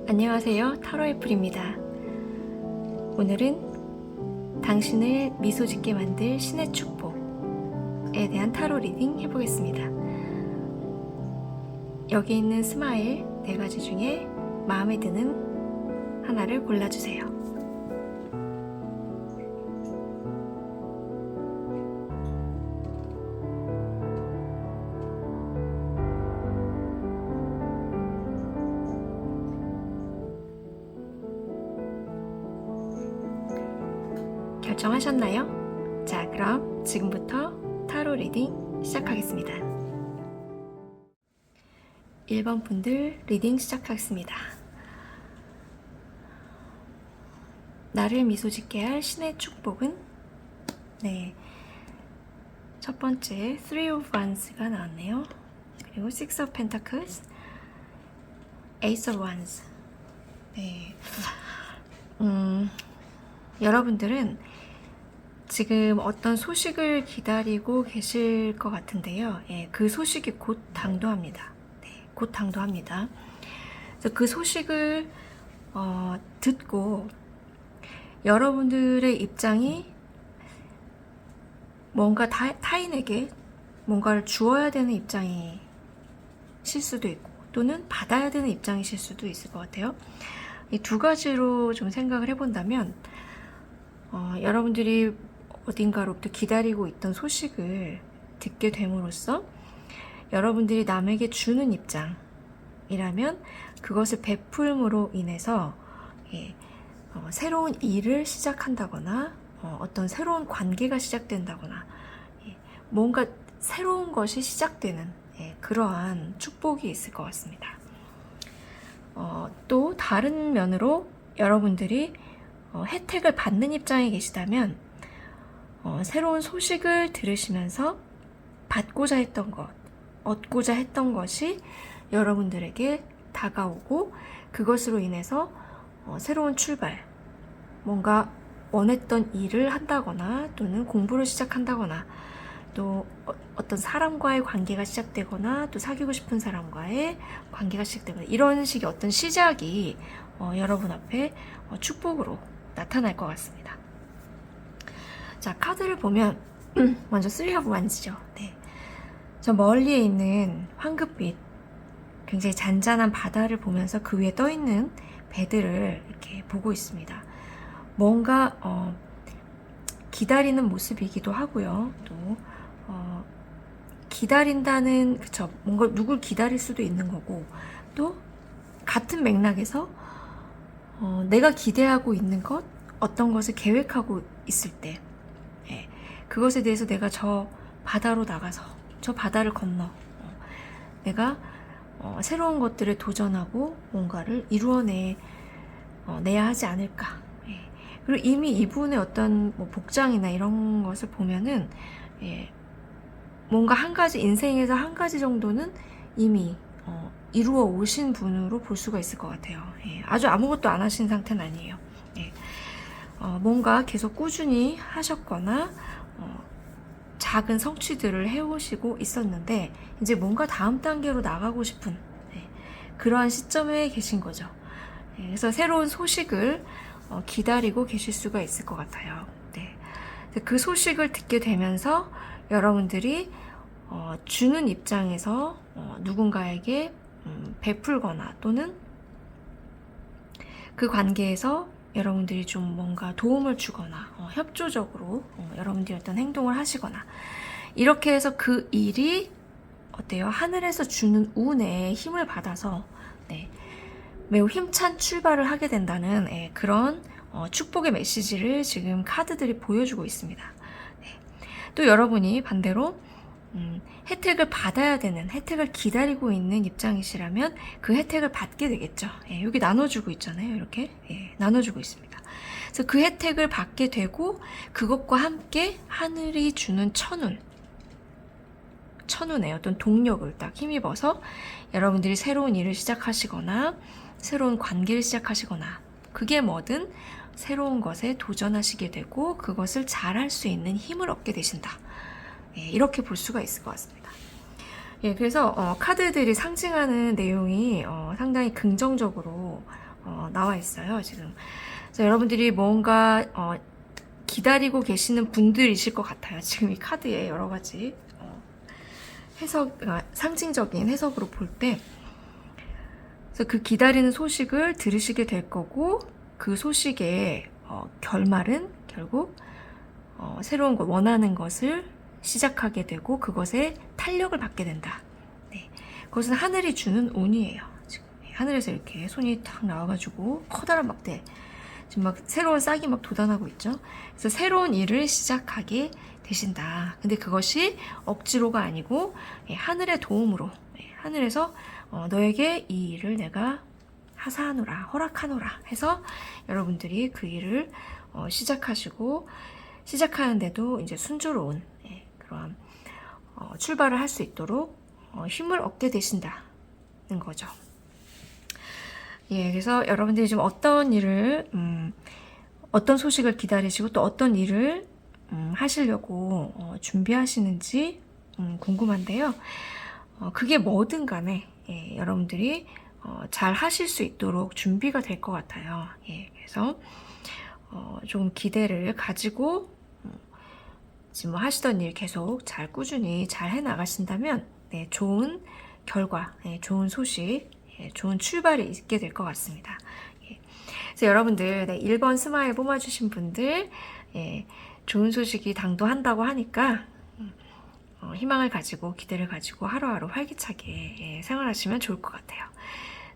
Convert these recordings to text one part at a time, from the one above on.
안녕하세요. 타로 애플입니다. 오늘은 당신을 미소 짓게 만들 신의 축복에 대한 타로 리딩 해보겠습니다. 여기 있는 스마일 4가지 중에 마음에 드는 하나를 골라주세요. 결정하셨나요? 자, 그럼 지금부터 타로 리딩 시작하겠습니다. 1번 분들 리딩 시작하겠습니다. 나를 미소 짓게 할 신의 축복은? 네, 첫 번째 3 of Wands가 나왔네요. 그리고 6 of Pentacles, Ace of Wands. 네, 여러분들은 지금 어떤 소식을 기다리고 계실 것 같은데요. 예, 그 소식이 곧 당도합니다. 네, 곧 당도합니다. 그래서 그 소식을 듣고 여러분들의 입장이 뭔가 타인에게 뭔가를 주어야 되는 입장이실 수도 있고 또는 받아야 되는 입장이실 수도 있을 것 같아요. 이 2가지로 좀 생각을 해본다면 여러분들이 어딘가로부터 기다리고 있던 소식을 듣게 됨으로써 여러분들이 남에게 주는 입장이라면 그것을 베풀므로 인해서 새로운 일을 시작한다거나 어떤 새로운 관계가 시작된다거나 뭔가 새로운 것이 시작되는 그러한 축복이 있을 것 같습니다. 또 다른 면으로 여러분들이 혜택을 받는 입장에 계시다면 새로운 소식을 들으시면서 받고자 했던 것, 얻고자 했던 것이 여러분들에게 다가오고 그것으로 인해서 새로운 출발, 뭔가 원했던 일을 한다거나 또는 공부를 시작한다거나 또 어떤 사람과의 관계가 시작되거나 또 사귀고 싶은 사람과의 관계가 시작되거나 이런 식의 어떤 시작이 여러분 앞에 축복으로 나타날 것 같습니다. 자, 카드를 보면 먼저 3 of Wands죠. 네. 저 멀리에 있는 황금빛 굉장히 잔잔한 바다를 보면서 그 위에 떠있는 배들을 이렇게 보고 있습니다. 뭔가 기다리는 모습이기도 하고요. 또 기다린다는 그쵸, 뭔가 누굴 기다릴 수도 있는 거고 또 같은 맥락에서 내가 기대하고 있는 것, 어떤 것을 계획하고 있을 때 그것에 대해서 내가 저 바다로 나가서 저 바다를 건너 내가 새로운 것들을 도전하고 뭔가를 이루어내야 하지 않을까. 그리고 이미 이분의 어떤 복장이나 이런 것을 보면은 뭔가 한 가지 인생에서 한 가지 정도는 이미 이루어 오신 분으로 볼 수가 있을 것 같아요. 아주 아무것도 안 하신 상태는 아니에요. 뭔가 계속 꾸준히 하셨거나 작은 성취들을 해오시고 있었는데 이제 뭔가 다음 단계로 나가고 싶은 그러한 시점에 계신 거죠. 그래서 새로운 소식을 기다리고 계실 수가 있을 것 같아요. 그 소식을 듣게 되면서 여러분들이 주는 입장에서 누군가에게 베풀거나 또는 그 관계에서 여러분들이 좀 뭔가 도움을 주거나 협조적으로 여러분들이 어떤 행동을 하시거나 이렇게 해서 그 일이 어때요? 하늘에서 주는 운에 힘을 받아서 매우 힘찬 출발을 하게 된다는 그런 축복의 메시지를 지금 카드들이 보여주고 있습니다. 또 여러분이 반대로 혜택을 받아야 되는, 혜택을 기다리고 있는 입장이시라면 그 혜택을 받게 되겠죠. 여기 나눠주고 있잖아요. 이렇게 나눠주고 있습니다. 그래서 그 혜택을 받게 되고 그것과 함께 하늘이 주는 천운의 어떤 동력을 딱 힘입어서 여러분들이 새로운 일을 시작하시거나 새로운 관계를 시작하시거나 그게 뭐든 새로운 것에 도전하시게 되고 그것을 잘할 수 있는 힘을 얻게 되신다. 이렇게 볼 수가 있을 것 같습니다. 그래서 카드들이 상징하는 내용이 상당히 긍정적으로 나와 있어요, 지금. 그래서 여러분들이 뭔가 기다리고 계시는 분들이실 것 같아요. 지금 이 카드에 여러 가지 상징적인 해석으로 볼 때. 그래서 그 기다리는 소식을 들으시게 될 거고, 그 소식의 결말은 결국 새로운 것, 원하는 것을 시작하게 되고 그것에 탄력을 받게 된다. 네. 그것은 하늘이 주는 운이에요. 지금 하늘에서 이렇게 손이 탁 나와가지고 커다란 막대, 지금 막 새로운 싹이 막 돋아나고 있죠. 그래서 새로운 일을 시작하게 되신다. 근데 그것이 억지로가 아니고 하늘의 도움으로, 하늘에서 너에게 이 일을 내가 하사하노라, 허락하노라 해서 여러분들이 그 일을 시작하시고, 시작하는데도 이제 순조로운 그런 출발을 할 수 있도록 힘을 얻게 되신다는 거죠. 예, 그래서 여러분들이 지금 어떤 일을, 어떤 소식을 기다리시고 또 어떤 일을 하시려고 준비하시는지 궁금한데요. 그게 뭐든 간에 여러분들이 잘 하실 수 있도록 준비가 될 것 같아요. 예, 그래서 좀 기대를 가지고 지금 뭐 하시던 일 계속 잘 꾸준히 잘 해나가신다면 좋은 결과, 좋은 소식, 좋은 출발이 있게 될 것 같습니다. 그래서 여러분들 1번 스마일 뽑아주신 분들 좋은 소식이 당도한다고 하니까 희망을 가지고 기대를 가지고 하루하루 활기차게 생활하시면 좋을 것 같아요.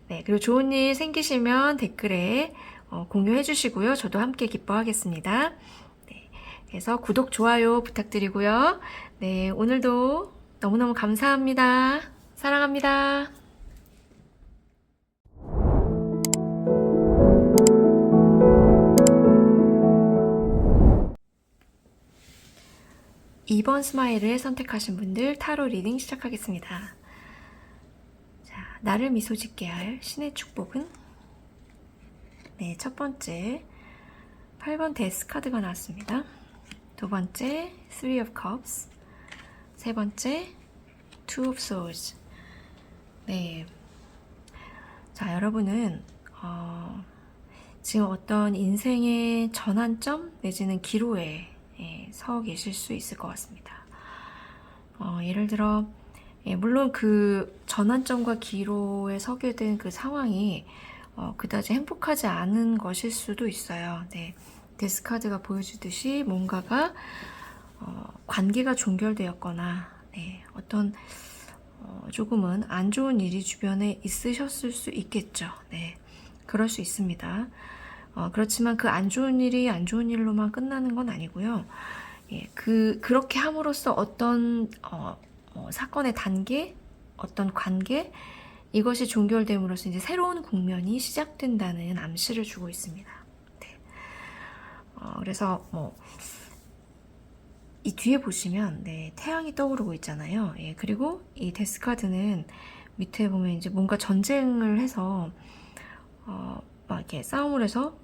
네, 그리고 좋은 일 생기시면 댓글에 공유해 주시고요. 저도 함께 기뻐하겠습니다. 네, 그래서 구독, 좋아요 부탁드리고요. 네, 오늘도 너무너무 감사합니다. 사랑합니다. 2번 스마일을 선택하신 분들 타로 리딩 시작하겠습니다. 자, 나를 미소 짓게 할 신의 축복은? 네, 첫 번째 8번 데스 카드가 나왔습니다. 두 번째 3 of cups, 세 번째 2 of swords. 네, 자, 여러분은 지금 어떤 인생의 전환점 내지는 기로에 서 계실 수 있을 것 같습니다. 예를 들어 물론 그 전환점과 기로에 서게 된 그 상황이 그다지 행복하지 않은 것일 수도 있어요. 네, 데스카드가 보여주듯이 뭔가가 관계가 종결되었거나 어떤 조금은 안 좋은 일이 주변에 있으셨을 수 있겠죠. 네, 그럴 수 있습니다. 그렇지만 그 안 좋은 일이 안 좋은 일로만 끝나는 건 아니고요. 그렇게 함으로써 어떤 사건의 단계, 어떤 관계, 이것이 종결됨으로써 이제 새로운 국면이 시작된다는 암시를 주고 있습니다. 네. 그래서 이 뒤에 보시면 태양이 떠오르고 있잖아요. 그리고 이 데스카드는 밑에 보면 이제 뭔가 전쟁을 해서 막 이렇게 싸움을 해서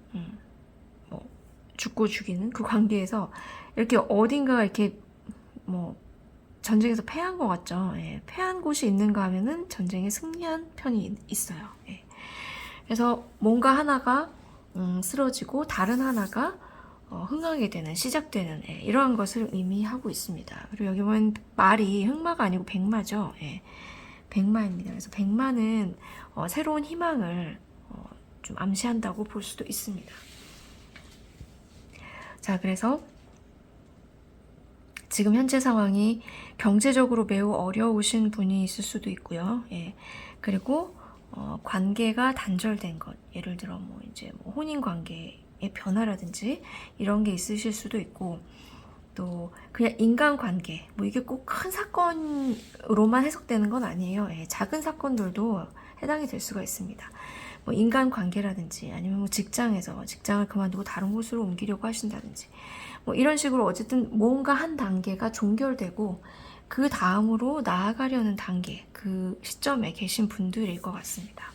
죽고 죽이는 그 관계에서 이렇게 어딘가 이렇게 전쟁에서 패한 것 같죠. 패한 곳이 있는가 하면은 전쟁에 승리한 편이 있어요. 그래서 뭔가 하나가 쓰러지고 다른 하나가 흥하게 되는, 시작되는 이러한 것을 의미하고 있습니다. 그리고 여기 보면 말이 흑마가 아니고 백마죠. 백마입니다. 그래서 백마는 새로운 희망을 좀 암시한다고 볼 수도 있습니다. 자, 그래서 지금 현재 상황이 경제적으로 매우 어려우신 분이 있을 수도 있고요. 그리고 관계가 단절된 것, 예를 들어 이제 혼인 관계의 변화라든지 이런 게 있으실 수도 있고, 또 그냥 인간관계, 이게 꼭 큰 사건으로만 해석되는 건 아니에요. 작은 사건들도 해당이 될 수가 있습니다. 인간관계라든지 아니면 직장에서 직장을 그만두고 다른 곳으로 옮기려고 하신다든지 이런 식으로 어쨌든 뭔가 한 단계가 종결되고 그 다음으로 나아가려는 단계, 그 시점에 계신 분들일 것 같습니다.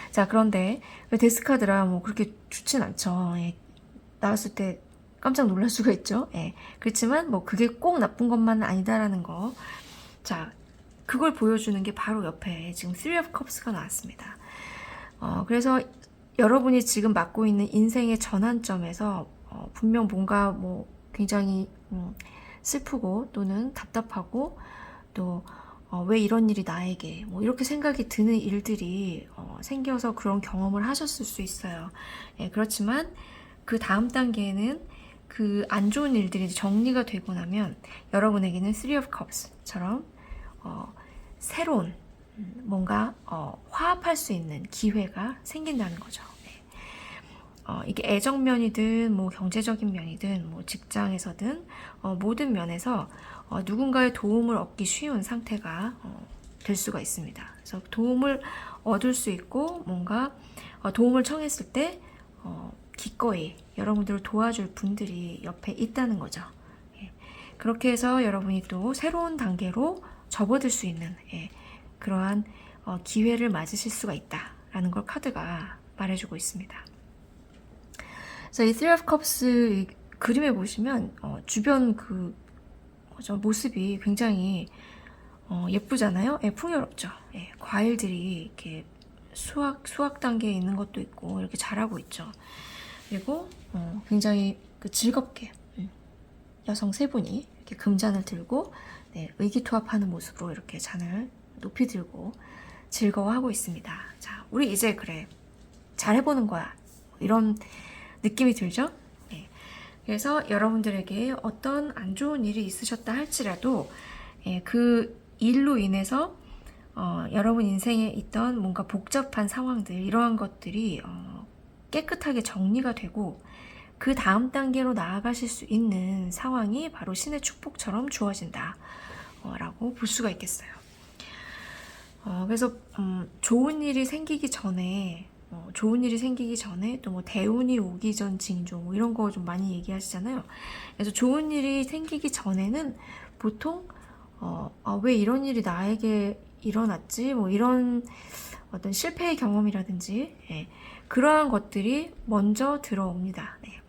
자, 그런데 데스카드라 그렇게 좋진 않죠. 나왔을 때 깜짝 놀랄 수가 있죠. 그렇지만 그게 꼭 나쁜 것만은 아니다라는 거. 자, 그걸 보여주는 게 바로 옆에 지금 3 of cups가 나왔습니다. 그래서 여러분이 지금 맡고 있는 인생의 전환점에서 분명 뭔가 뭐 굉장히 슬프고 또는 답답하고 또 왜 이런 일이 나에게 뭐 이렇게 생각이 드는 일들이 생겨서 그런 경험을 하셨을 수 있어요. 예, 그렇지만 그 다음 단계에는 그 안 좋은 일들이 정리가 되고 나면 여러분에게는 Three of Cups처럼 새로운 뭔가 화합할 수 있는 기회가 생긴다는 거죠. 네. 이게 애정 면이든 뭐 경제적인 면이든 뭐 직장에서든 모든 면에서 누군가의 도움을 얻기 쉬운 상태가 될 수가 있습니다. 그래서 도움을 얻을 수 있고 뭔가 도움을 청했을 때 기꺼이 여러분들을 도와줄 분들이 옆에 있다는 거죠. 예. 그렇게 해서 여러분이 또 새로운 단계로 접어들 수 있는 그러한 기회를 맞으실 수가 있다라는 걸 카드가 말해주고 있습니다. 그래서 이 Three of Cups 그림에 보시면 주변 그 모습이 굉장히 예쁘잖아요. 예, 풍요롭죠. 예, 과일들이 이렇게 수확 단계에 있는 것도 있고 이렇게 자라고 있죠. 그리고 굉장히 즐겁게 여성 세 분이 이렇게 금잔을 들고 의기투합하는 모습으로 이렇게 잔을 높이 들고 즐거워하고 있습니다. 자, 우리 이제 그래 잘해보는 거야. 이런 느낌이 들죠? 네. 그래서 여러분들에게 어떤 안 좋은 일이 있으셨다 할지라도 그 일로 인해서 여러분 인생에 있던 뭔가 복잡한 상황들 이러한 것들이 깨끗하게 정리가 되고 그 다음 단계로 나아가실 수 있는 상황이 바로 신의 축복처럼 주어진다 라고 볼 수가 있겠어요. 그래서 좋은 일이 생기기 전에 또 뭐 대운이 오기 전 징조 뭐 이런 거 좀 많이 얘기하시잖아요. 그래서 좋은 일이 생기기 전에는 보통 왜 이런 일이 나에게 일어났지 뭐 이런 어떤 실패의 경험이라든지 그러한 것들이 먼저 들어옵니다. 네.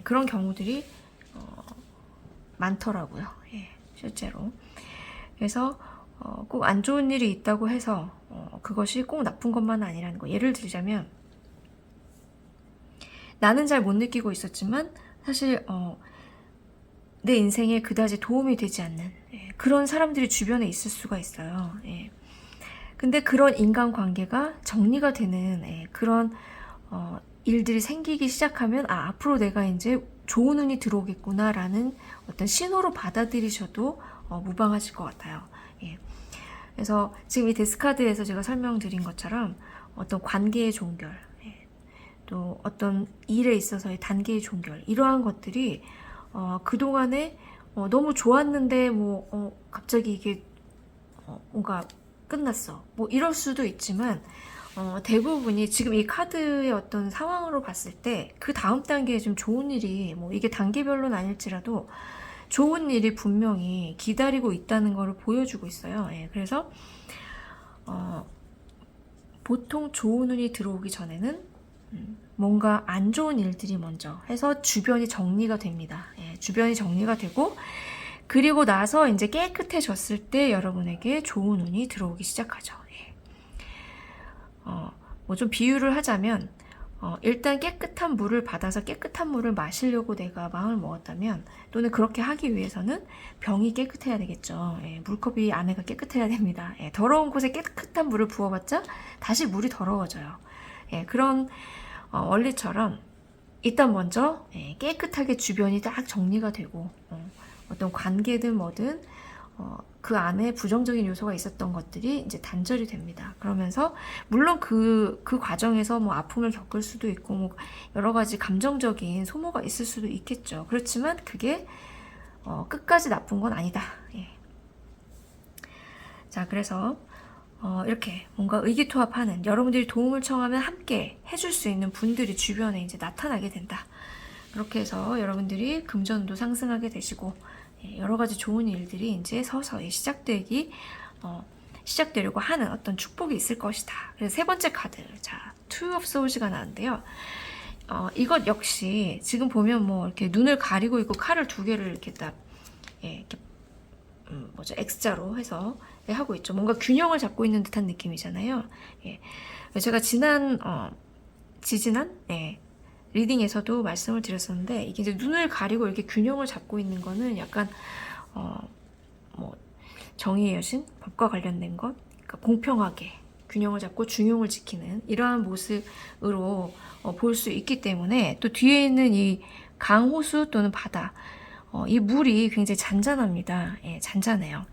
그런 경우들이 많더라고요. 실제로. 그래서 꼭 안 좋은 일이 있다고 해서 그것이 꼭 나쁜 것만 아니라는 거. 예를 들자면 나는 잘 못 느끼고 있었지만 사실 내 인생에 그다지 도움이 되지 않는 그런 사람들이 주변에 있을 수가 있어요. 근데 그런 인간관계가 정리가 되는 그런 일들이 생기기 시작하면 앞으로 내가 이제 좋은 운이 들어오겠구나라는 어떤 신호로 받아들이셔도 무방하실 것 같아요. 그래서 지금 이 데스카드에서 제가 설명드린 것처럼 어떤 관계의 종결, 또 어떤 일에 있어서의 단계의 종결 이러한 것들이 그동안에 너무 좋았는데 뭐 갑자기 이게 뭔가 끝났어 뭐 이럴 수도 있지만 대부분이 지금 이 카드의 어떤 상황으로 봤을 때 그 다음 단계에 좀 좋은 일이 뭐 이게 단계별로는 아닐지라도 좋은 일이 분명히 기다리고 있다는 것을 보여주고 있어요. 그래서 보통 좋은 운이 들어오기 전에는 뭔가 안 좋은 일들이 먼저 해서 주변이 정리가 됩니다. 주변이 정리가 되고 그리고 나서 이제 깨끗해졌을 때 여러분에게 좋은 운이 들어오기 시작하죠. 뭐 좀 비유를 하자면 일단 깨끗한 물을 받아서 깨끗한 물을 마시려고 내가 마음을 먹었다면 또는 그렇게 하기 위해서는 병이 깨끗해야 되겠죠. 물컵이 안에가 깨끗해야 됩니다. 더러운 곳에 깨끗한 물을 부어봤자 다시 물이 더러워져요. 그런 원리처럼 일단 먼저 깨끗하게 주변이 딱 정리가 되고 어떤 관계든 뭐든 그 안에 부정적인 요소가 있었던 것들이 이제 단절이 됩니다. 그러면서 물론 그 과정에서 뭐 아픔을 겪을 수도 있고 뭐 여러 가지 감정적인 소모가 있을 수도 있겠죠. 그렇지만 그게 끝까지 나쁜 건 아니다. 자, 그래서 이렇게 뭔가 의기투합하는 여러분들이 도움을 청하면 함께 해줄 수 있는 분들이 주변에 이제 나타나게 된다. 그렇게 해서 여러분들이 금전도 상승하게 되시고 여러 가지 좋은 일들이 이제 서서히 시작되려고 하는 어떤 축복이 있을 것이다. 그래서 세 번째 카드, 자, Two of Swords가 나왔는데요. 이것 역시 지금 보면 뭐 이렇게 눈을 가리고 있고 칼을 두 개를 이렇게 딱 이렇게 X자로 해서 하고 있죠. 뭔가 균형을 잡고 있는 듯한 느낌이잖아요. 제가 지지난 리딩에서도 말씀을 드렸었는데, 이게 이제 눈을 가리고 이렇게 균형을 잡고 있는 거는 약간 뭐 정의의 여신, 법과 관련된 것, 그러니까 공평하게 균형을 잡고 중용을 지키는 이러한 모습으로 볼 수 있기 때문에, 또 뒤에 있는 이 강호수 또는 바다, 이 물이 굉장히 잔잔합니다. 잔잔해요.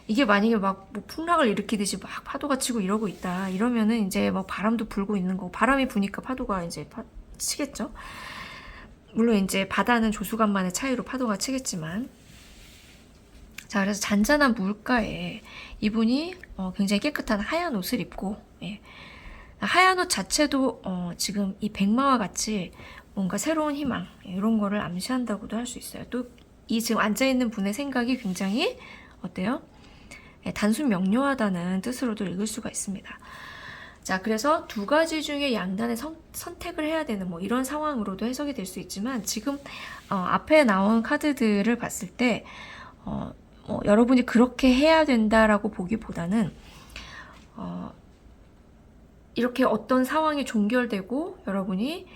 이게 만약에 막뭐 풍랑을 일으키듯이 막 파도가 치고 이러고 있다 이러면은 이제 막 바람도 불고 있는 거고, 바람이 부니까 파도가 이제 치겠죠. 물론 이제 바다는 조수간만의 차이로 파도가 치겠지만, 자, 그래서 잔잔한 물가에 이분이 굉장히 깨끗한 하얀 옷을 입고, 하얀 옷 자체도 지금 이 백마와 같이 뭔가 새로운 희망, 이런 거를 암시한다고도 할 수 있어요. 또 이 지금 앉아있는 분의 생각이 굉장히 어때요? 단순 명료하다는 뜻으로도 읽을 수가 있습니다. 자, 그래서 두 가지 중에 양단의 선택을 해야 되는 뭐 이런 상황으로도 해석이 될 수 있지만, 지금 앞에 나온 카드들을 봤을 때 여러분이 그렇게 해야 된다라고 보기보다는 이렇게 어떤 상황이 종결되고 여러분이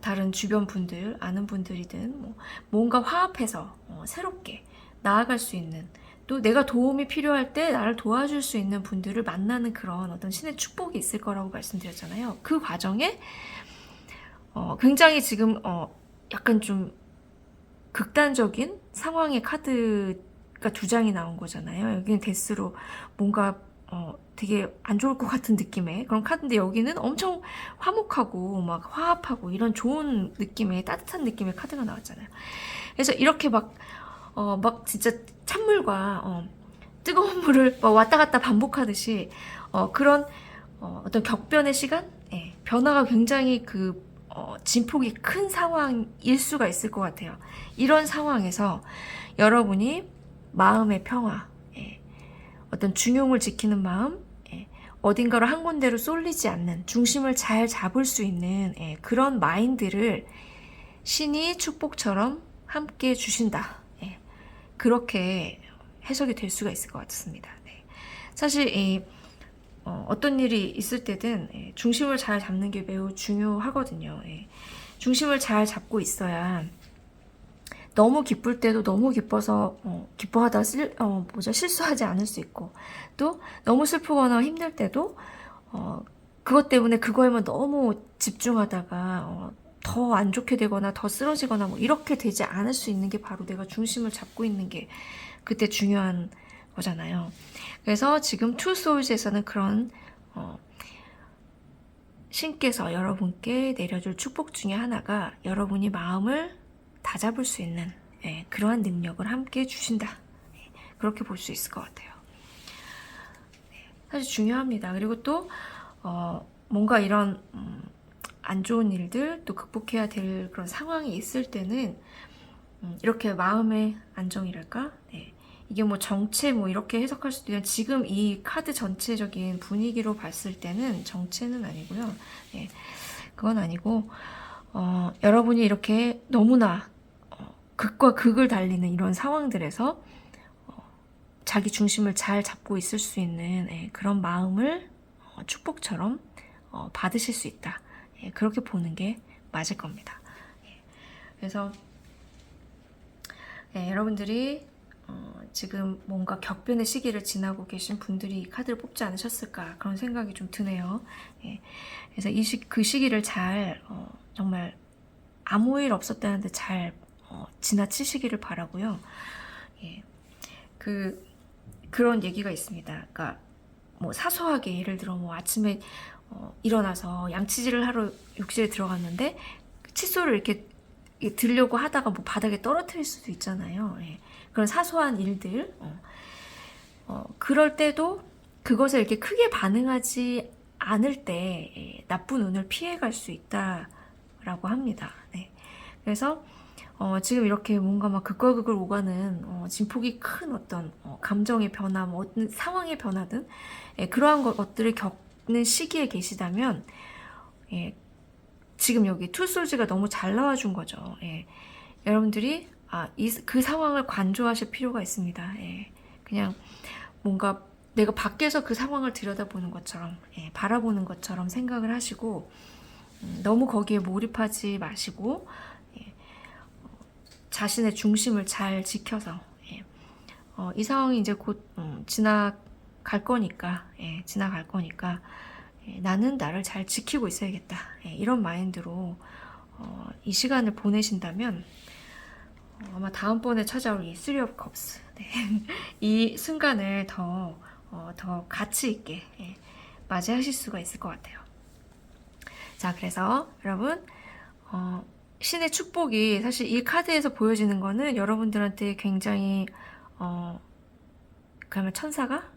다른 주변 분들, 아는 분들이든 뭔가 화합해서 새롭게 나아갈 수 있는, 또 내가 도움이 필요할 때 나를 도와줄 수 있는 분들을 만나는 그런 어떤 신의 축복이 있을 거라고 말씀드렸잖아요. 그 과정에 굉장히 지금 약간 좀 극단적인 상황의 카드가 두 장이 나온 거잖아요. 여기는 데스로 뭔가 되게 안 좋을 것 같은 느낌의 그런 카드인데, 여기는 엄청 화목하고 막 화합하고 이런 좋은 느낌의, 따뜻한 느낌의 카드가 나왔잖아요. 그래서 이렇게 막 진짜 찬물과 뜨거운 물을 막 왔다 갔다 반복하듯이 그런 어떤 격변의 시간, 변화가 굉장히 진폭이 큰 상황일 수가 있을 것 같아요. 이런 상황에서 여러분이 마음의 평화, 어떤 중용을 지키는 마음, 어딘가로 한 군데로 쏠리지 않는, 중심을 잘 잡을 수 있는 그런 마인드를 신이 축복처럼 함께 주신다. 그렇게 해석이 될 수가 있을 것 같습니다. 사실 어떤 일이 있을 때든 중심을 잘 잡는 게 매우 중요하거든요. 중심을 잘 잡고 있어야 너무 기쁠 때도 너무 기뻐서 기뻐하다가 실수하지 않을 수 있고, 또 너무 슬프거나 힘들 때도 그것 때문에 그거에만 너무 집중하다가 더 안 좋게 되거나 더 쓰러지거나 뭐 이렇게 되지 않을 수 있는 게 바로 내가 중심을 잡고 있는 게 그때 중요한 거잖아요. 그래서 지금 투 소울즈에서는 그런 신께서 여러분께 내려줄 축복 중에 하나가 여러분이 마음을 다잡을 수 있는 그러한 능력을 함께 주신다. 그렇게 볼 수 있을 것 같아요. 사실 중요합니다. 그리고 또 뭔가 이런 안 좋은 일들, 또 극복해야 될 그런 상황이 있을 때는 이렇게 마음의 안정이랄까? 이게 뭐 정체 뭐 이렇게 해석할 수도 있는, 지금 이 카드 전체적인 분위기로 봤을 때는 정체는 아니고요. 그건 아니고 여러분이 이렇게 너무나 극과 극을 달리는 이런 상황들에서 자기 중심을 잘 잡고 있을 수 있는 그런 마음을 축복처럼 받으실 수 있다. 그렇게 보는 게 맞을 겁니다. 그래서 여러분들이 지금 뭔가 격변의 시기를 지나고 계신 분들이 이 카드를 뽑지 않으셨을까, 그런 생각이 좀 드네요. 그래서 그 시기를 잘 정말 아무 일 없었다는데 잘 지나치시기를 바라고요. 그런 얘기가 있습니다. 그러니까 뭐 사소하게, 예를 들어 뭐 아침에 일어나서 양치질을 하러 욕실에 들어갔는데 칫솔을 이렇게 들려고 하다가 뭐 바닥에 떨어뜨릴 수도 있잖아요. 그런 사소한 일들, 그럴 때도 그것을 이렇게 크게 반응하지 않을 때 나쁜 운을 피해갈 수 있다라고 합니다. 그래서 지금 이렇게 뭔가 막 극과 극을 오가는 진폭이 큰 어떤 감정의 변화, 뭐 어떤 상황의 변화든 그러한 것들을 겪는 시기에 계시다면 지금 여기 투솔즈가 너무 잘 나와준 거죠. 여러분들이 그 상황을 관조하실 필요가 있습니다. 그냥 뭔가 내가 밖에서 그 상황을 들여다보는 것처럼, 바라보는 것처럼 생각을 하시고, 너무 거기에 몰입하지 마시고 예, 자신의 중심을 잘 지켜서 예, 이 상황이 이제 곧 지나갈 거니까 지나갈 거니까 나는 나를 잘 지키고 있어야겠다. 이런 마인드로 이 시간을 보내신다면 아마 다음번에 찾아올 이 Three of Cups 이 순간을 더 가치 있게 맞이하실 수가 있을 것 같아요. 자, 그래서 여러분 신의 축복이 사실 이 카드에서 보여지는 거는 여러분들한테 굉장히 그러면 천사가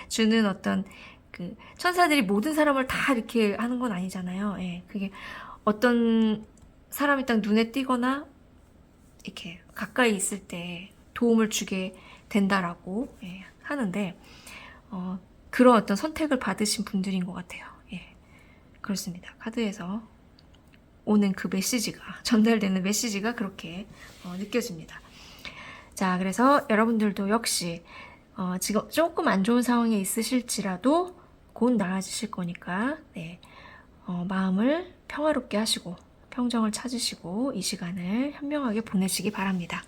주는 어떤 그 천사들이 모든 사람을 다 이렇게 하는 건 아니잖아요. 그게 어떤 사람이 딱 눈에 띄거나 이렇게 가까이 있을 때 도움을 주게 된다라고 하는데 그런 어떤 선택을 받으신 분들인 것 같아요. 그렇습니다. 카드에서 오는 그 메시지가 전달되는 메시지가 그렇게 느껴집니다. 자, 그래서 여러분들도 역시 지금 조금 안 좋은 상황에 있으실지라도 곧 나아지실 거니까 마음을 평화롭게 하시고 평정을 찾으시고 이 시간을 현명하게 보내시기 바랍니다.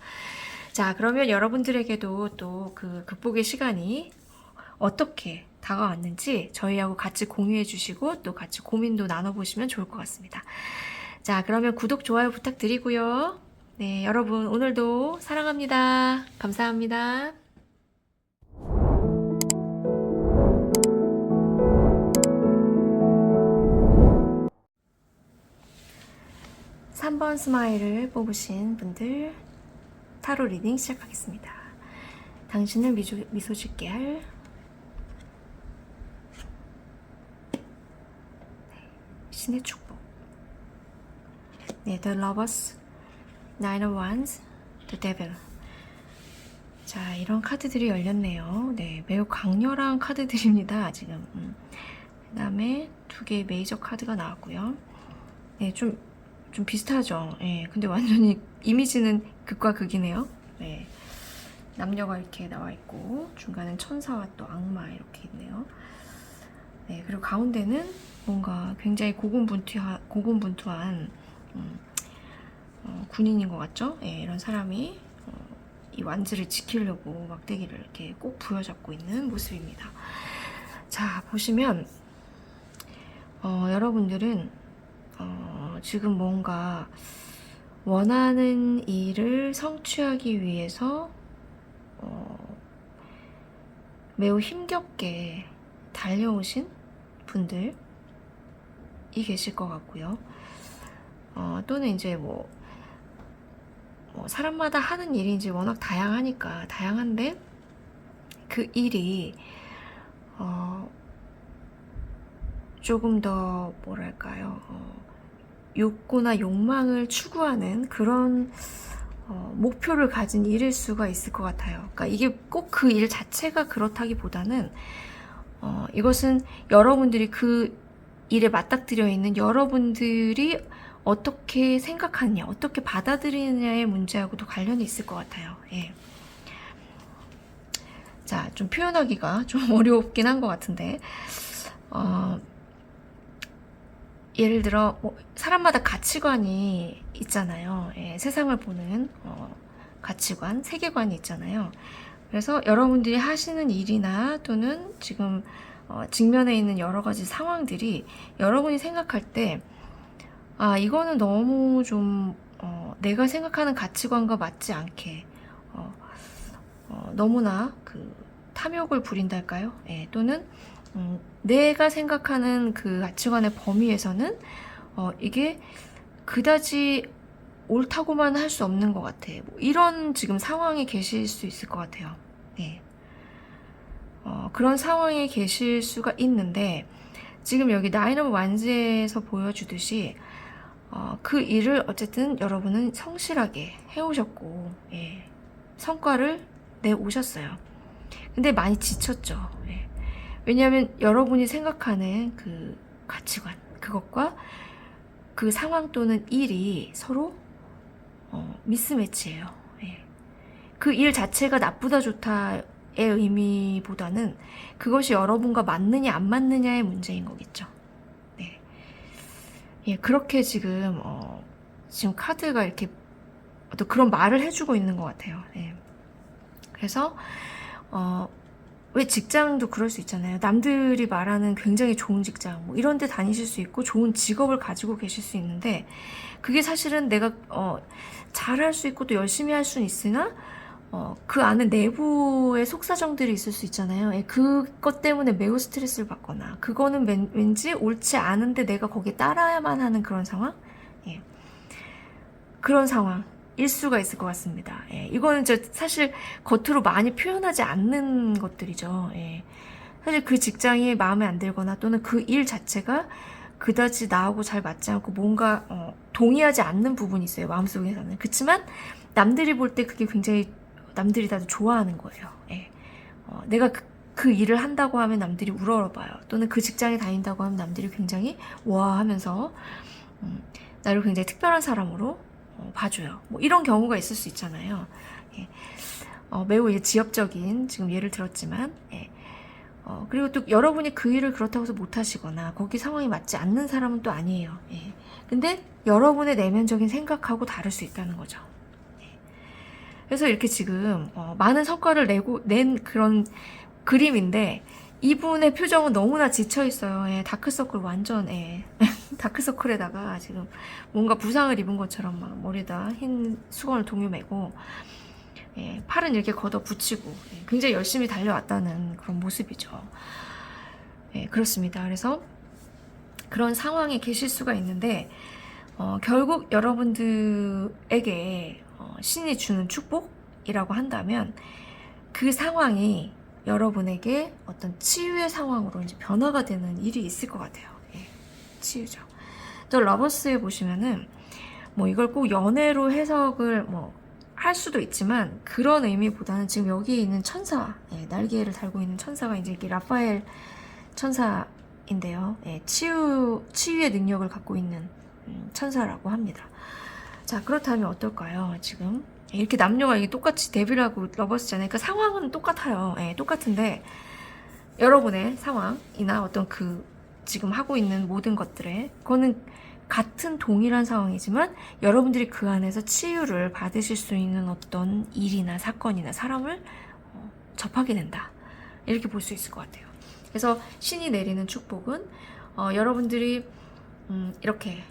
자, 그러면 여러분들에게도 또 그 극복의 시간이 어떻게 다가왔는지 저희하고 같이 공유해 주시고 또 같이 고민도 나눠보시면 좋을 것 같습니다. 자, 그러면 구독, 좋아요 부탁드리고요. 네, 여러분 오늘도 사랑합니다. 감사합니다. 3번 스마일을 뽑으신 분들 타로 리딩 시작하겠습니다. 당신을 미소 짓게 할 신의 축복. 네, The Lovers, Nine of Wands, The Devil. 자, 이런 카드들이 열렸네요. 네, 매우 강렬한 카드들입니다. 지금. 그 다음에 두 개의 메이저 카드가 나왔고요. 네, 좀 비슷하죠. 근데 완전히 이미지는 극과 극이네요. 네, 남녀가 이렇게 나와 있고 중간엔 천사와 또 악마 이렇게 있네요. 네, 그리고 가운데는 뭔가 굉장히 고군분투한 군인인 것 같죠? 이런 사람이 이 완즈를 지키려고 막대기를 이렇게 꼭 부여잡고 있는 모습입니다. 자, 보시면 여러분들은 지금 뭔가 원하는 일을 성취하기 위해서 매우 힘겹게 달려오신 분들이 계실 것 같고요. 또는 이제 뭐 사람마다 하는 일이 이제 워낙 다양한데 그 일이 조금 더 뭐랄까요, 욕구나 욕망을 추구하는 그런 목표를 가진 일일 수가 있을 것 같아요. 그러니까 이게 꼭 그 일 자체가 그렇다기보다는 이것은 여러분들이 그 일에 맞닥뜨려 있는 여러분들이 어떻게 생각하느냐, 어떻게 받아들이느냐의 문제하고도 관련이 있을 것 같아요. 자, 좀 표현하기가 좀 어렵긴 한 것 같은데 예를 들어 사람마다 가치관이 있잖아요. 세상을 보는 가치관, 세계관이 있잖아요. 그래서 여러분들이 하시는 일이나 또는 지금 직면에 있는 여러 가지 상황들이 여러분이 생각할 때 이거는 너무 좀 내가 생각하는 가치관과 맞지 않게 너무나 그 탐욕을 부린달까요? 또는 내가 생각하는 그 가치관의 범위에서는 이게 그다지 옳다고만 할 수 없는 것 같아. 뭐 이런 지금 상황에 계실 수 있을 것 같아요. 그런 상황에 계실 수가 있는데 지금 여기 나인 오브 완즈에서 보여주듯이 그 일을 어쨌든 여러분은 성실하게 해오셨고 성과를 내오셨어요. 근데 많이 지쳤죠. 왜냐하면 여러분이 생각하는 그 가치관, 그것과 그 상황 또는 일이 서로 미스매치예요. 그 일 자체가 나쁘다 좋다의 의미보다는 그것이 여러분과 맞느냐 안 맞느냐의 문제인 거겠죠. 예, 그렇게 지금 지금 카드가 이렇게 또 그런 말을 해주고 있는 것 같아요. 예. 그래서 왜 직장도 그럴 수 있잖아요. 남들이 말하는 굉장히 좋은 직장 뭐 이런 데 다니실 수 있고 좋은 직업을 가지고 계실 수 있는데 그게 사실은 내가 잘할 수 있고 또 열심히 할 수는 있으나 그 안에 내부의 속사정들이 있을 수 있잖아요. 예, 그것 때문에 매우 스트레스를 받거나 그거는 왠지 옳지 않은데 내가 거기에 따라야만 하는 그런 상황? 예. 그런 상황일 수가 있을 것 같습니다. 예. 이거는 사실 겉으로 많이 표현하지 않는 것들이죠. 예. 사실 그 직장이 마음에 안 들거나 또는 그 일 자체가 그다지 나하고 잘 맞지 않고 뭔가 동의하지 않는 부분이 있어요. 마음속에서는. 그렇지만 남들이 볼 때 그게 굉장히 남들이 다들 좋아하는 거예요. 예. 내가 그 일을 한다고 하면 남들이 우러러봐요. 또는 그 직장에 다닌다고 하면 남들이 굉장히 와 하면서 나를 굉장히 특별한 사람으로 봐줘요. 뭐 이런 경우가 있을 수 있잖아요. 예. 매우 이제 지엽적인 지금 예를 들었지만 예. 그리고 또 여러분이 그 일을 그렇다고 해서 못하시거나 거기 상황이 맞지 않는 사람은 또 아니에요. 예. 근데 여러분의 내면적인 생각하고 다를 수 있다는 거죠. 예. 그래서 이렇게 지금 많은 성과를 낸 그런 그림인데 이분의 표정은 너무나 지쳐있어요. 예. 다크서클 완전 예. 다크서클에다가 지금 뭔가 부상을 입은 것처럼 막 머리에다 흰 수건을 동요매고 예, 팔은 이렇게 걷어 붙이고 예, 굉장히 열심히 달려왔다는 그런 모습이죠. 예, 그렇습니다. 그래서 그런 상황에 계실 수가 있는데 결국 여러분들에게 신이 주는 축복이라고 한다면 그 상황이 여러분에게 어떤 치유의 상황으로 이제 변화가 되는 일이 있을 것 같아요. 예, 치유죠. 또 러버스에 보시면은 뭐 이걸 꼭 연애로 해석을 할 수도 있지만 그런 의미보다는 지금 여기에 있는 천사, 예, 날개를 달고 있는 천사가 이제 이게 라파엘 천사인데요. 예, 치유의 능력을 갖고 있는 천사라고 합니다. 자, 그렇다면 어떨까요? 지금 이렇게 남녀가 이게 똑같이 데뷔를 하고 러버스잖아요. 그러니까 상황은 똑같아요. 예, 똑같은데 여러분의 상황이나 어떤 그 지금 하고 있는 모든 것들에 그거는 같은 동일한 상황이지만 여러분들이 그 안에서 치유를 받으실 수 있는 어떤 일이나 사건이나 사람을 접하게 된다. 이렇게 볼 수 있을 것 같아요. 그래서 신이 내리는 축복은 여러분들이 이렇게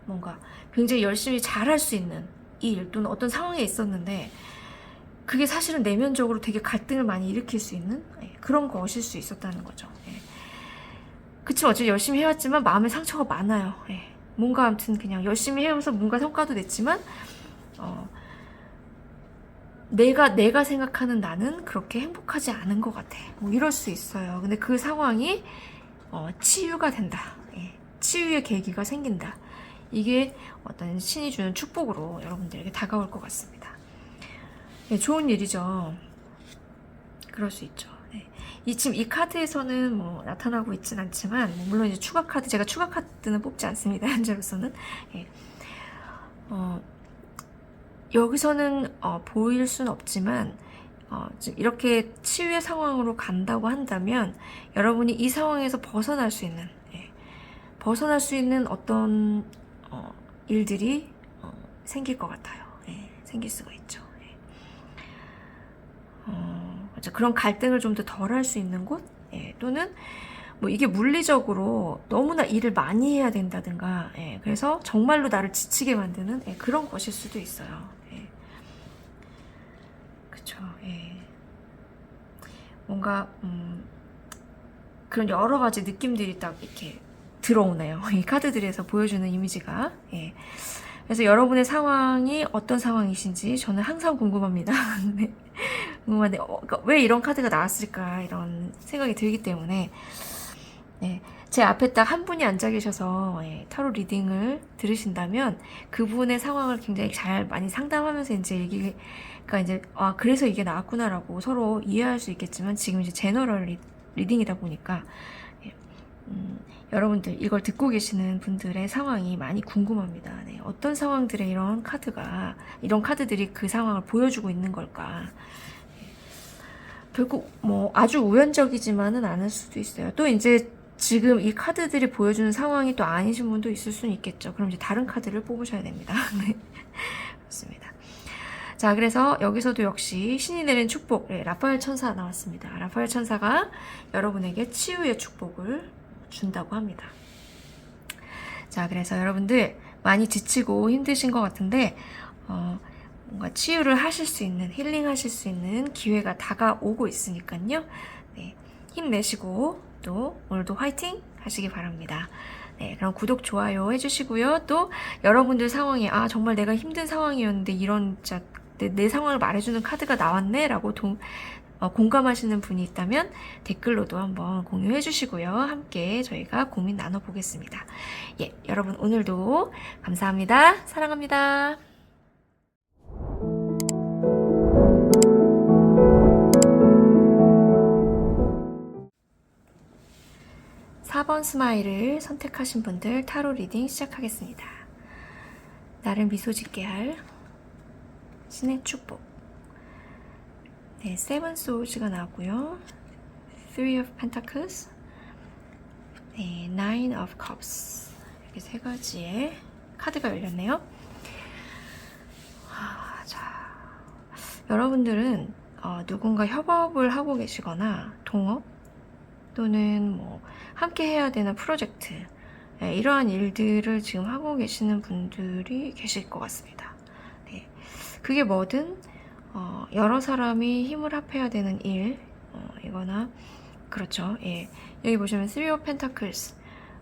뭔가 굉장히 열심히 잘할 수 있는 일 또는 어떤 상황에 있었는데 그게 사실은 내면적으로 되게 갈등을 많이 일으킬 수 있는 그런 것일 수 있었다는 거죠. 그치만 어쨌든 열심히 해왔지만 마음에 상처가 많아요. 예. 뭔가 아무튼 그냥 열심히 해서 뭔가 성과도 냈지만 내가 생각하는 나는 그렇게 행복하지 않은 것 같아. 뭐 이럴 수 있어요. 근데 그 상황이 치유가 된다. 예. 치유의 계기가 생긴다. 이게 어떤 신이 주는 축복으로 여러분들에게 다가올 것 같습니다. 예, 좋은 일이죠. 그럴 수 있죠. 지금 이 카드에서는 뭐 나타나고 있진 않지만 물론 이제 추가 카드 제가 추가 카드는 뽑지 않습니다. 현재로서는 예. 여기서는 보일 수는 없지만 이렇게 치유의 상황으로 간다고 한다면 여러분이 이 상황에서 벗어날 수 있는 벗어날 수 있는 어떤 일들이 생길 것 같아요. 예. 생길 수가 있죠. 그런 갈등을 좀 더 덜 할 수 있는 곳? 예, 또는 뭐 이게 물리적으로 너무나 일을 많이 해야 된다든가 예, 그래서 정말로 나를 지치게 만드는 예, 그런 것일 수도 있어요. 예. 그쵸. 예. 뭔가 그런 여러 가지 느낌들이 딱 이렇게 들어오네요. 이 카드들에서 보여주는 이미지가. 예. 그래서 여러분의 상황이 어떤 상황이신지 저는 항상 궁금합니다. 네. 궁금한데 그러니까 왜 이런 카드가 나왔을까 이런 생각이 들기 때문에 네, 제 앞에 딱 한 분이 앉아 계셔서 예, 타로 리딩을 들으신다면 그분의 상황을 굉장히 잘 많이 상담하면서 이제 얘기가 이제 그래서 이게 나왔구나라고 서로 이해할 수 있겠지만 지금 이제 제너럴 리딩이다 보니까 여러분들 이걸 듣고 계시는 분들의 상황이 많이 궁금합니다. 네, 어떤 상황들에 이런 카드들이 그 상황을 보여주고 있는 걸까? 결국 뭐 아주 우연적이지만은 않을 수도 있어요. 또 이제 지금 이 카드들이 보여주는 상황이 또 아니신 분도 있을 수는 있겠죠. 그럼 이제 다른 카드를 뽑으셔야 됩니다. 네. 그렇습니다. 자, 그래서 여기서도 역시 신이 내린 축복, 네, 라파엘 천사 나왔습니다. 라파엘 천사가 여러분에게 치유의 축복을 준다고 합니다. 자, 그래서 여러분들 많이 지치고 힘드신 것 같은데 뭔가 치유를 하실 수 있는, 힐링하실 수 있는 기회가 다가오고 있으니까요. 네, 힘내시고 또 오늘도 화이팅 하시기 바랍니다. 네, 그럼 구독, 좋아요 해주시고요. 또 여러분들 상황이 정말 내가 힘든 상황이었는데 이런 진짜 내 상황을 말해주는 카드가 나왔네 라고 공감하시는 분이 있다면 댓글로도 한번 공유해 주시고요. 함께 저희가 고민 나눠보겠습니다. 예, 여러분 오늘도 감사합니다. 사랑합니다. 4번 스마일을 선택하신 분들 타로 리딩 시작하겠습니다. 나를 미소 짓게 할 신의 축복. 네, 세븐 소울즈가 나왔고요. Three of Pentacles, 네, Nine of Cups. 이렇게 세 가지의 카드가 열렸네요. 자, 여러분들은 누군가 협업을 하고 계시거나 동업 또는 뭐 함께 해야 되는 프로젝트, 네, 이러한 일들을 지금 하고 계시는 분들이 계실 것 같습니다. 네, 그게 뭐든 여러 사람이 힘을 합해야 되는 일, 이거나 그렇죠. 예, 여기 보시면 Three of Pentacles,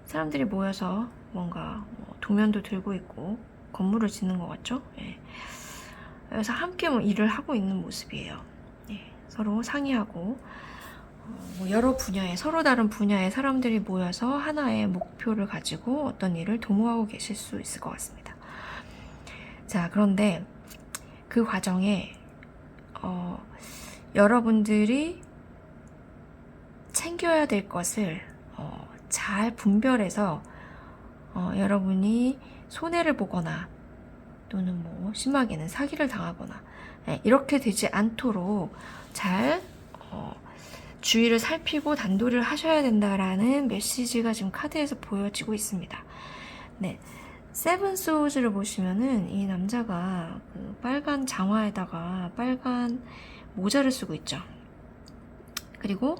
사람들이 모여서 뭔가 도면도 들고 있고 건물을 짓는 것 같죠. 예, 그래서 함께 일을 하고 있는 모습이에요. 예, 서로 상의하고 여러 분야에, 서로 다른 분야의 사람들이 모여서 하나의 목표를 가지고 어떤 일을 도모하고 계실 수 있을 것 같습니다. 자, 그런데 그 과정에 여러분들이 챙겨야 될 것을 잘 분별해서 여러분이 손해를 보거나 또는 뭐 심하게는 사기를 당하거나 이렇게 되지 않도록 잘 주의를 살피고 단도리를 하셔야 된다라는 메시지가 지금 카드에서 보여지고 있습니다. 네, 세븐 소울즈를 보시면은 이 남자가 그 빨간 장화에다가 빨간 모자를 쓰고 있죠. 그리고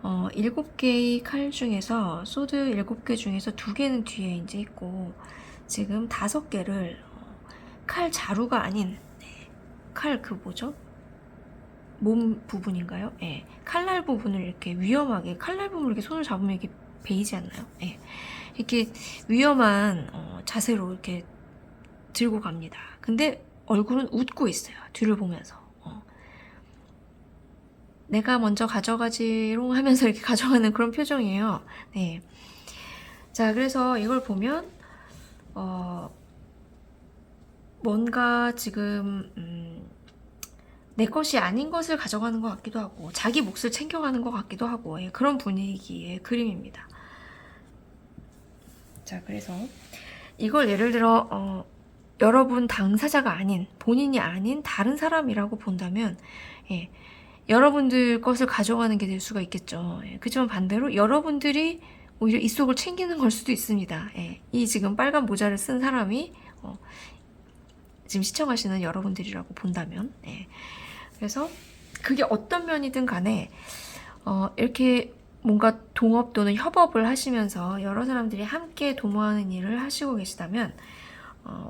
7개의 칼 중에서 소드 7개 중에서 2개는 뒤에 이제 있고 지금 5개를 칼 자루가 아닌 칼 그 뭐죠? 몸 부분인가요? 예. 칼날 부분을 이렇게 위험하게, 칼날 부분을 이렇게 손을 잡으면 이렇게 베이지 않나요? 예. 이렇게 위험한 자세로 이렇게 들고 갑니다. 근데 얼굴은 웃고 있어요. 뒤를 보면서. 내가 먼저 가져가지롱 하면서 이렇게 가져가는 그런 표정이에요. 네. 자, 그래서 이걸 보면 뭔가 지금 내 것이 아닌 것을 가져가는 것 같기도 하고 자기 몫을 챙겨가는 것 같기도 하고 그런 분위기의 그림입니다. 자, 그래서 이걸 예를 들어 여러분 당사자가 아닌, 본인이 아닌 다른 사람이라고 본다면 여러분들 것을 가져가는 게 될 수가 있겠죠. 그렇지만 반대로 여러분들이 오히려 이 속을 챙기는 걸 수도 있습니다. 이 지금 빨간 모자를 쓴 사람이 지금 시청하시는 여러분들이라고 본다면 그래서 그게 어떤 면이든 간에 이렇게 뭔가 동업 또는 협업을 하시면서 여러 사람들이 함께 도모하는 일을 하시고 계시다면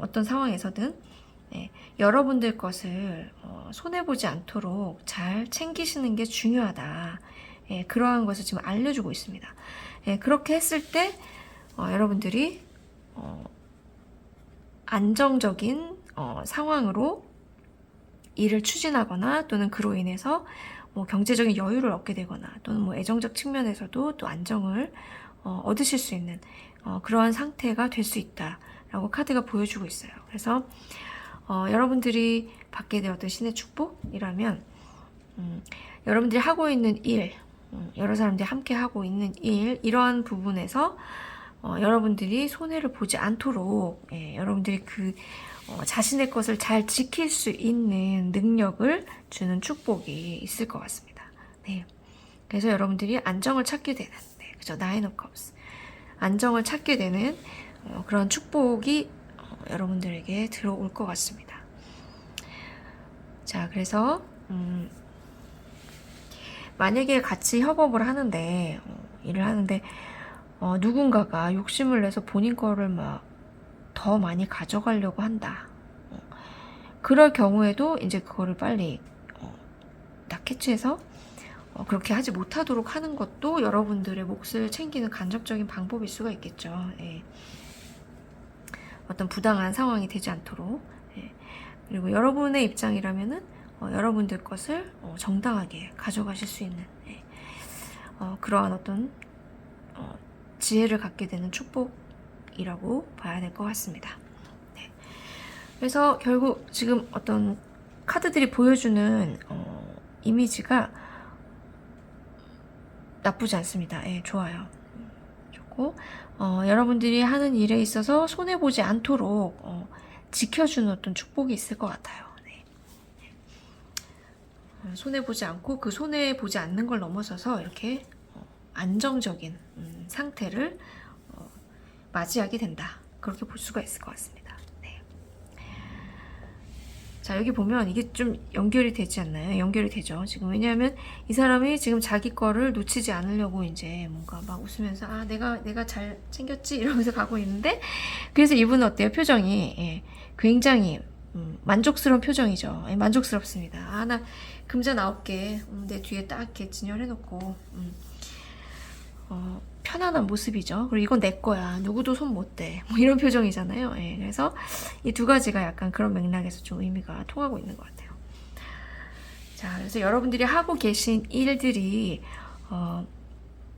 어떤 상황에서든 여러분들 것을 손해보지 않도록 잘 챙기시는 게 중요하다. 그러한 것을 지금 알려주고 있습니다. 그렇게 했을 때 여러분들이 안정적인 상황으로 일을 추진하거나 또는 그로 인해서 뭐 경제적인 여유를 얻게 되거나 또는 뭐 애정적 측면에서도 또 안정을 얻으실 수 있는 그러한 상태가 될 수 있다라고 카드가 보여주고 있어요. 그래서 여러분들이 받게 되었던 신의 축복이라면 여러분들이 하고 있는 일, 여러 사람들이 함께 하고 있는 일, 이러한 부분에서 여러분들이 손해를 보지 않도록 여러분들이 그 자신의 것을 잘 지킬 수 있는 능력을 주는 축복이 있을 것 같습니다. 네. 그래서 여러분들이 안정을 찾게 되는, 그죠? 나인 오브 컵스. 안정을 찾게 되는 그런 축복이 여러분들에게 들어올 것 같습니다. 자, 그래서 만약에 같이 협업을 하는데 일을 하는데 누군가가 욕심을 내서 본인 거를 막 더 많이 가져가려고 한다. 그럴 경우에도 이제 그거를 빨리 딱 캐치해서 그렇게 하지 못하도록 하는 것도 여러분들의 몫을 챙기는 간접적인 방법일 수가 있겠죠. 예. 어떤 부당한 상황이 되지 않도록. 예. 그리고 여러분의 입장이라면은 여러분들 것을 정당하게 가져가실 수 있는 그러한 어떤 지혜를 갖게 되는 축복이라고 봐야 될 것 같습니다. 네. 그래서 결국 지금 어떤 카드들이 보여주는 이미지가 나쁘지 않습니다. 예, 좋아요. 좋고 여러분들이 하는 일에 있어서 손해보지 않도록 지켜주는 어떤 축복이 있을 것 같아요. 네. 손해보지 않고 그 손해보지 않는 걸 넘어서서 이렇게 안정적인 상태를 맞이하게 된다. 그렇게 볼 수가 있을 것 같습니다. 네. 자, 여기 보면 이게 좀 연결이 되지 않나요? 연결이 되죠. 지금 왜냐하면 이 사람이 지금 자기 거를 놓치지 않으려고 이제 뭔가 막 웃으면서 내가 잘 챙겼지 이러면서 가고 있는데, 그래서 이분은 어때요? 표정이 굉장히 만족스러운 표정이죠. 만족스럽습니다. 나 금전 9개 내 뒤에 딱 이렇게 진열해놓고 편안한 모습이죠. 그리고 이건 내 거야. 누구도 손 못 대. 뭐 이런 표정이잖아요. 그래서 이 두 가지가 약간 그런 맥락에서 좀 의미가 통하고 있는 것 같아요. 자, 그래서 여러분들이 하고 계신 일들이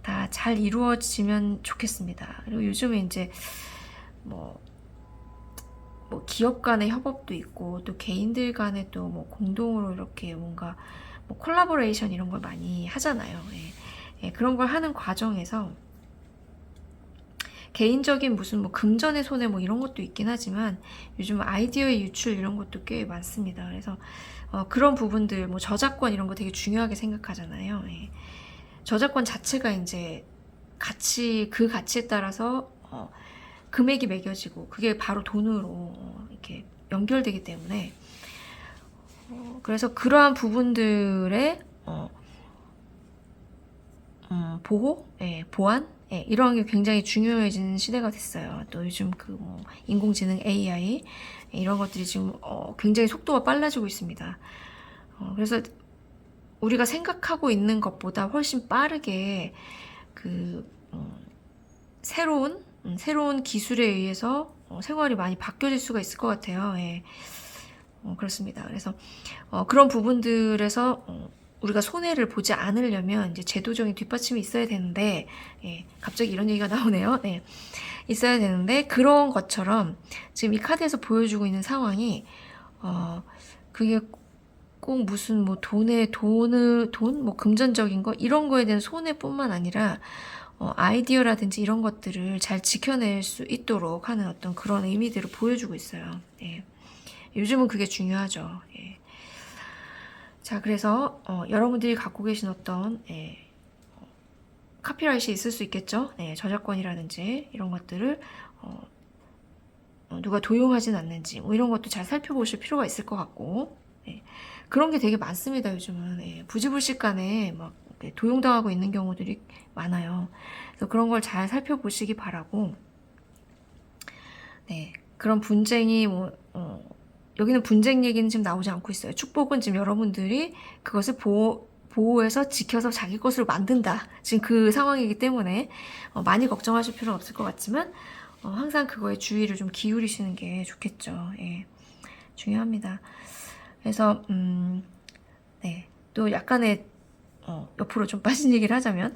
다 잘 이루어지면 좋겠습니다. 그리고 요즘에 이제 뭐 기업 간의 협업도 있고 또 개인들 간에 또 뭐 공동으로 이렇게 뭔가 뭐 콜라보레이션 이런 걸 많이 하잖아요. 그런 걸 하는 과정에서 개인적인 무슨 뭐 금전의 손해 뭐 이런 것도 있긴 하지만 요즘 아이디어의 유출 이런 것도 꽤 많습니다. 그래서 그런 부분들 뭐 저작권 이런 거 되게 중요하게 생각하잖아요. 저작권 자체가 이제 그 가치에 따라서 금액이 매겨지고 그게 바로 돈으로 이렇게 연결되기 때문에 그래서 그러한 부분들의 보호, 보안, 이런 게 굉장히 중요해지는 시대가 됐어요. 또 요즘 그 뭐 인공지능 AI 이런 것들이 지금 굉장히 속도가 빨라지고 있습니다. 그래서 우리가 생각하고 있는 것보다 훨씬 빠르게 그 새로운 기술에 의해서 생활이 많이 바뀌어질 수가 있을 것 같아요. 그렇습니다. 그래서 그런 부분들에서 우리가 손해를 보지 않으려면 이제 제도적인 뒷받침이 있어야 되는데, 갑자기 이런 얘기가 나오네요. 있어야 되는데 그런 것처럼 지금 이 카드에서 보여주고 있는 상황이 그게 꼭 무슨 뭐 돈, 뭐 금전적인 거 이런 거에 대한 손해뿐만 아니라 아이디어라든지 이런 것들을 잘 지켜낼 수 있도록 하는 어떤 그런 의미들을 보여주고 있어요. 요즘은 그게 중요하죠. 자, 그래서 여러분들이 갖고 계신 어떤 카피라이트이 있을 수 있겠죠. 저작권이라든지 이런 것들을 누가 도용하진 않는지 뭐 이런 것도 잘 살펴보실 필요가 있을 것 같고 그런 게 되게 많습니다. 요즘은 부지불식간에 막 도용당하고 있는 경우들이 많아요. 그래서 그런 걸 잘 살펴보시기 바라고. 그런 분쟁이 여기는 분쟁 얘기는 지금 나오지 않고 있어요. 축복은 지금 여러분들이 그것을 보호해서 지켜서 자기 것으로 만든다. 지금 그 상황이기 때문에 많이 걱정하실 필요는 없을 것 같지만 항상 그거에 주의를 좀 기울이시는 게 좋겠죠. 중요합니다. 그래서 또 약간의 옆으로 좀 빠진 얘기를 하자면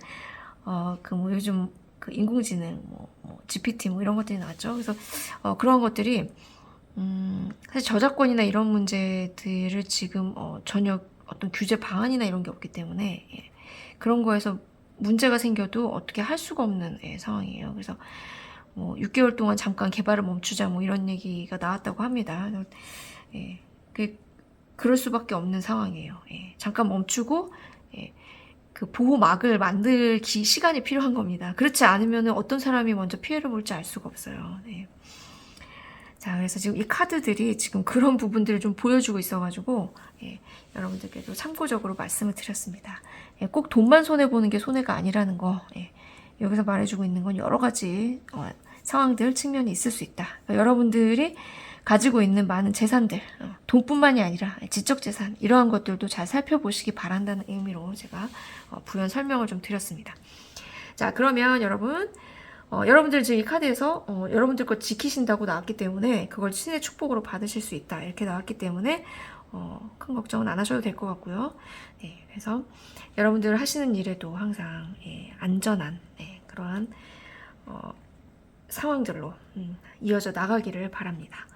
그 뭐 요즘 그 인공지능 뭐 GPT 뭐 이런 것들이 나왔죠. 그래서 그런 것들이 사실 저작권이나 이런 문제들을 지금 전혀 어떤 규제 방안이나 이런 게 없기 때문에 그런 거에서 문제가 생겨도 어떻게 할 수가 없는 상황이에요. 그래서 뭐 6개월 동안 잠깐 개발을 멈추자 뭐 이런 얘기가 나왔다고 합니다. 그럴 수밖에 없는 상황이에요. 잠깐 멈추고 그 보호막을 만들기 시간이 필요한 겁니다. 그렇지 않으면 어떤 사람이 먼저 피해를 볼지 알 수가 없어요. 네. 자, 그래서 지금 이 카드들이 지금 그런 부분들을 좀 보여주고 있어가지고, 예, 여러분들께도 참고적으로 말씀을 드렸습니다. 예, 꼭 돈만 손해보는 게 손해가 아니라는 거, 예, 여기서 말해주고 있는 건 여러 가지 상황들, 측면이 있을 수 있다. 그러니까 여러분들이 가지고 있는 많은 재산들, 돈뿐만이 아니라 지적 재산, 이러한 것들도 잘 살펴보시기 바란다는 의미로 제가 부연 설명을 좀 드렸습니다. 자, 그러면 여러분, 여러분들 지금 이 카드에서 여러분들 거 지키신다고 나왔기 때문에 그걸 신의 축복으로 받으실 수 있다, 이렇게 나왔기 때문에 큰 걱정은 안 하셔도 될 것 같고요. 네, 그래서 여러분들 하시는 일에도 항상 안전한 그러한 상황들로 이어져 나가기를 바랍니다.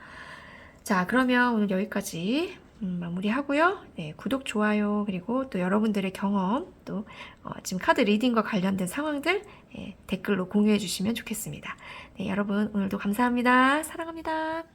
자, 그러면 오늘 여기까지 마무리하고요. 네, 구독, 좋아요, 그리고 또 여러분들의 경험, 또 지금 카드 리딩과 관련된 상황들 댓글로 공유해 주시면 좋겠습니다. 네, 여러분 오늘도 감사합니다. 사랑합니다.